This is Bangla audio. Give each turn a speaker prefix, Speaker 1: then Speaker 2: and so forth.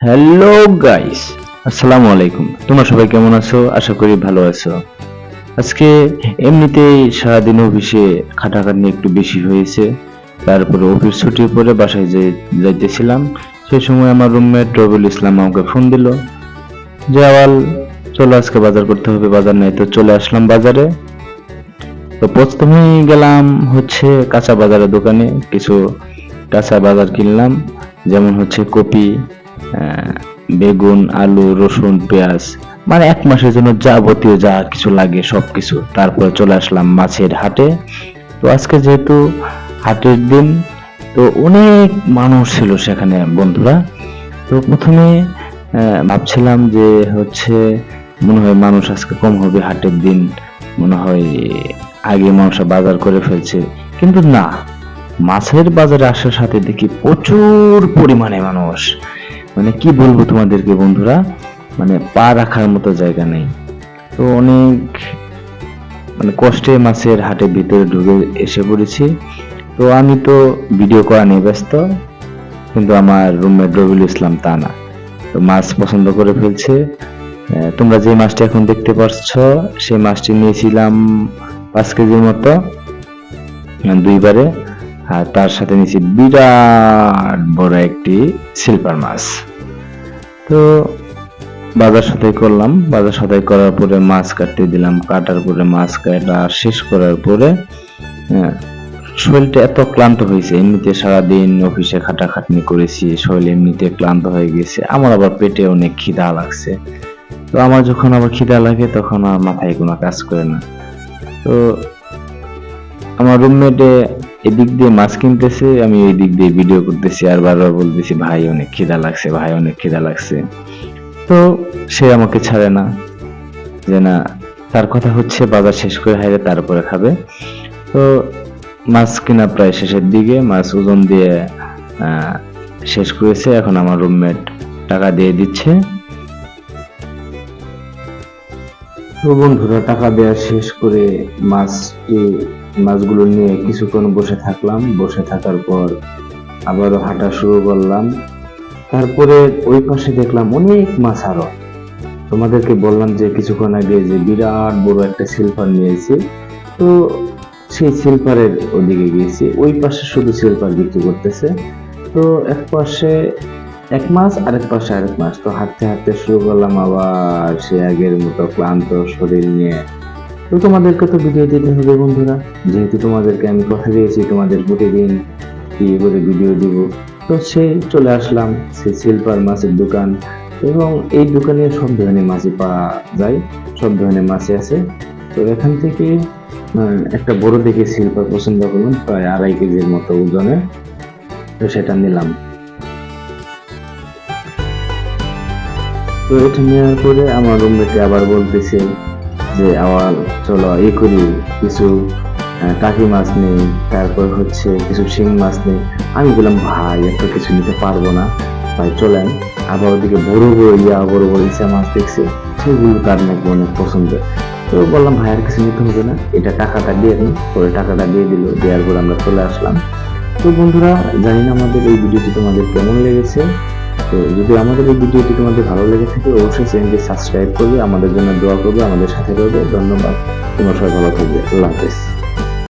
Speaker 1: হ্যালো গাইস, আসসালামু আলাইকুম। তোমরা সবাই কেমন আছো? আশা করি ভালো আছো। আজকে এমনিতেই সারাদিন অফিসে খাটাখাটনি একটু বেশি হয়েছে। তারপরে অফিস ছুটির পরে বাসায় যাইতেছিলাম। সেই সময় আমার রুমমেট রবিউল ইসলাম আমাকে ফোন দিল যে আওয়াল চলো আজকে বাজার করতে হবে, বাজার নাই। তো চলে আসলাম বাজারে। তো প্রথমেই গেলাম হচ্ছে কাঁচা বাজারের দোকানে, কিছু কাঁচা বাজার কিনলাম, যেমন হচ্ছে কপি, বেগুন, আলু, রসুন, পেঁয়াজ, মানে এক মাসের জন্য যাবতীয় যা কিছু লাগে সবকিছু। তারপরে চলে আসলাম মাছের হাটে। তো আজকে যেহেতু হাটের দিন, তো অনেক মানুষ ছিল সেখানে বন্ধুরা। তো প্রথমে ভাবছিলাম যে হচ্ছে মনে হয় মানুষ আজকে কম হবে, হাটের দিন মনে হয় আগে মানুষ বাজার করে ফেলছে, কিন্তু না, মাছের বাজারে আসার সাথে দেখি প্রচুর পরিমাণে মানুষ। মানে কি বলবো তোমাদেরকে বন্ধুরা, মানে পা রাখার মতো জায়গা নেই। তো অনেক মানে কষ্টে মাছের হাটের ভিতরে ঢুকে এসে পড়েছি। তো আমি তো ভিডিও করা নিয়ে ব্যস্ত, কিন্তু আমার রুমমেট রবিউল ইসলাম তা না, তো মাছ পছন্দ করে ফেলছে। তোমরা যে মাছটি এখন দেখতে পাচ্ছ সেই মাছটি নিয়েছিলাম 5 কেজির মতো দুইবারে। আর তার সাথে নিয়েছি বিরাট বড় একটি সিলভার মাছ। তো বাজার সদাই করলাম, বাজার সদাই করার পরে মাছ কাটতে দিলাম, কাটার পরে মাছ কাটা শেষ করার পরে শরীরটা এত ক্লান্ত হয়েছে, এমনিতে সারাদিন অফিসে খাটাখাটনি করেছি, শরীর এমনিতে ক্লান্ত হয়ে গেছে, আমার আবার পেটে অনেক খিদা লাগছে। তো আমার যখন আবার খিদা লাগে তখন আর মাথায় কোনো কাজ করে না। তো আমার রুমমেটে এদিক দিয়ে মাছ কিনতেছে, আমি এই দিক দিয়ে ভিডিও করতেছি আর বারবার বলতেছি ভাই অনেক খিদা লাগছে, ভাই অনেক খিদা লাগছে। তো সে আমাকে ছাড়ে না, যে না, তার কথা হচ্ছে বাজার শেষ করে হাইরে তারপরে খাবে। তো মাছ কিনা প্রায় শেষের দিকে, মাছ ওজন দিয়ে শেষ করেছে। এখন আমার রুমমেট টাকা দিয়ে দিচ্ছে। তো বন্ধুরা টাকা দেওয়া শেষ করে মাছগুলো নিয়ে কিছুক্ষণ বসে থাকলাম, বসে থাকার পর আবারও হাঁটা শুরু করলাম। তারপরে ওই পাশে দেখলাম অনেক মাছ আরো। তোমাদেরকে বললাম যে কিছুক্ষণ আগে যে বিরাট বড় একটা সিলভার নিয়েছি, তো সেই সিলভারের ওদিকে গিয়েছি। ওই পাশে শুধু সিলভার বিক্রি করতেছে। তো এক পাশে এক মাছ, আরেক পাশে আরেক মাছ। তো হাঁটতে হাঁটতে শুরু করলাম আবার সে আগের মতো ক্লান্ত শরীর নিয়ে। তো তোমাদেরকে তো ভিডিও দিতে হবে বন্ধুরা, যেহেতু তোমাদেরকে আমি কথা দিয়েছি তোমাদের প্রতিদিন কি করে ভিডিও দিব। তো সেই চলে আসলাম সেই সিলভার মাছের দোকান, এবং এই দোকানে সব ধরনের মাছই পাওয়া যায়, সব ধরনের মাছই আছে। তো এখান থেকে একটা বড় দেখে সিলভার পছন্দ করলাম, প্রায় 2.5 কেজির মতো ওজনে। তো সেটা নিলাম। তো এটা নেওয়ার পরে আমার রুমমেটে আবার বলতেছে যে আবার চলো এই করি, কিছু টাকি মাছ নেই, তারপর হচ্ছে কিছু শিং মাছ নেই। আমি বললাম ভাই এত কিছু নিতে পারবো না, ভাই চলেন। আবার ওদিকে বড় বড় ইচা মাছ দেখছে, সেগুলো তার নাকি অনেক পছন্দ। তো বললাম ভাই আর কিছু নিতে হবে না, এটা টাকাটা দিয়ে দিন। পরে টাকাটা দিয়ে দিল, দেওয়ার পর আমরা চলে আসলাম। তো বন্ধুরা, জানি না আমাদের এই ভিডিওটি তোমাদের কেমন লেগেছে। তো যদি আমাদের এই ভিডিওটি তোমাদের ভালো লেগে থাকে অবশ্যই চ্যানেলটি সাবস্ক্রাইব করবে, আমাদের জন্য দোয়া করবে, আমাদের সাথে রয়েবে। ধন্যবাদ, তোমরা সবাই ভালো থাকবে। আল্লাহ হাফেজ।